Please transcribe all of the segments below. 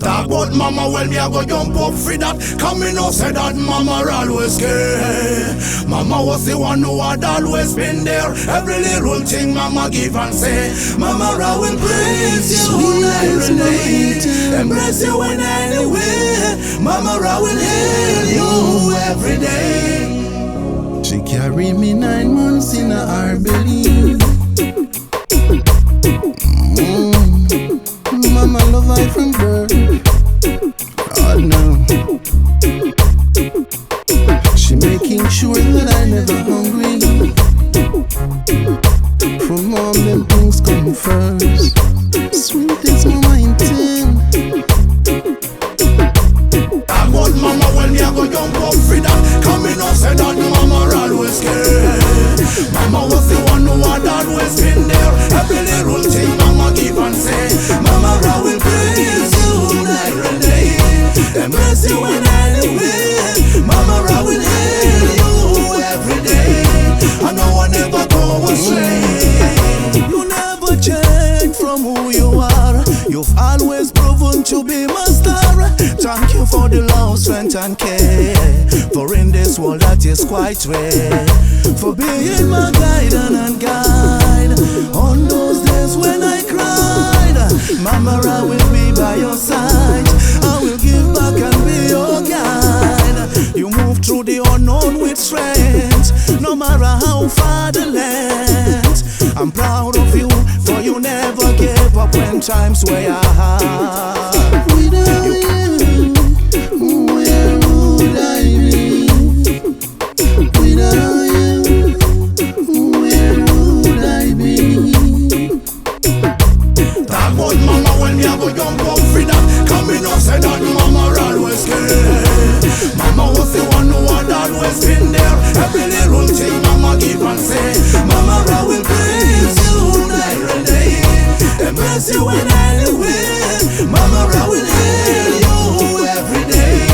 Talk about mama, well me I go jump up for that. Come me no say that mama always care. Mama was the one who had always been there. Every little thing mama give and say. Mama I will praise you every day. Embrace you in any way. Mama I will hail you every day. She carried me 9 months in her belly. Mama love I from birth. Oh no. She making sure that I never hungry. From mom them things come first. Sweetest mama in 10. Talk about mama, well me I go jump up for that. Come in and say that mama always care. Mama was the one who had always been there. Every little thing mama give and say. Mama I will praise you every day. Embrace you in any way. Mama I will hail you every day. I know I never go astray. You never change from who you are. You've always proven to be my star. Thank you for the love, strength and care. For in this world that is quite rare. For being my guide and guide. On those days when I cried, Mama I will be by your side. I will give back and be your guide. You move through the unknown with strength. No matter how far the length. I'm proud of you, for you never gave up when times were hard. Without you, where would I be? Without you, where would I be? Talk about mama, when me I go jump up for that. Come in and say that mama always care. Mama was the one who had always been there. Every little thing mama give and say. Mama I will praise you every day. Embrace you in any way. Mama I will hail you every day.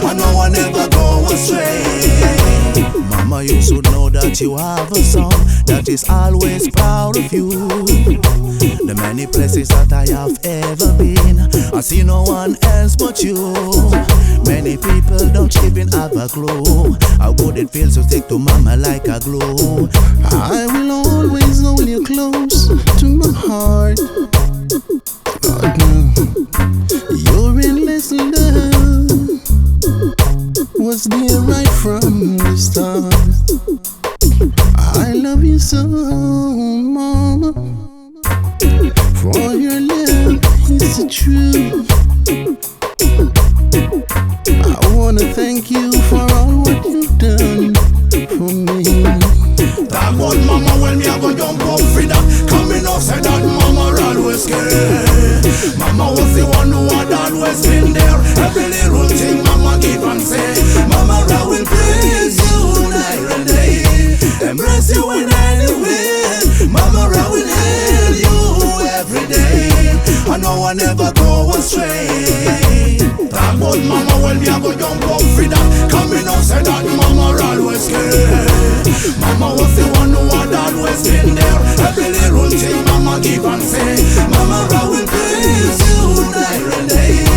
I know I never go astray. Mama, you should know that you have a son that is always proud of you. The many places that I have ever been, I see no one else but you. Many people don't even have a clue how good it feels to stick to mama like a glue. I will always hold you close to my heart. God, no. Your endless love was there right from the start. I love you so, mama. For your love is the truth. I wanna thank you for all what you've done for me. Talk about mama, when me I go jump up for that. Come in and say that mama always care. Mama was the one who had always been there. Every little thing mama give and say. Mama I will praise you every day. Embrace you in any way. Mama I will hail you every day. I know I never go astray. Talk about mama, well me I go jump up for that. Come in and say that mama always care. Mama was the one who had always been there. Every little thing mama give and say. Mama I will praise you every day.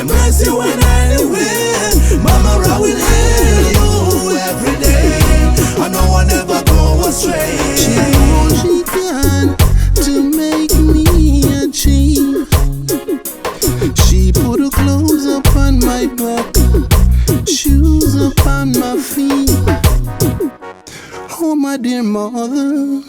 Embrace you in any way. Mama I will hail you every day. I know I never go astray. She knows she can to make me achieve. She put her clothes upon my back, shoes upon my feet. Oh my dear mother,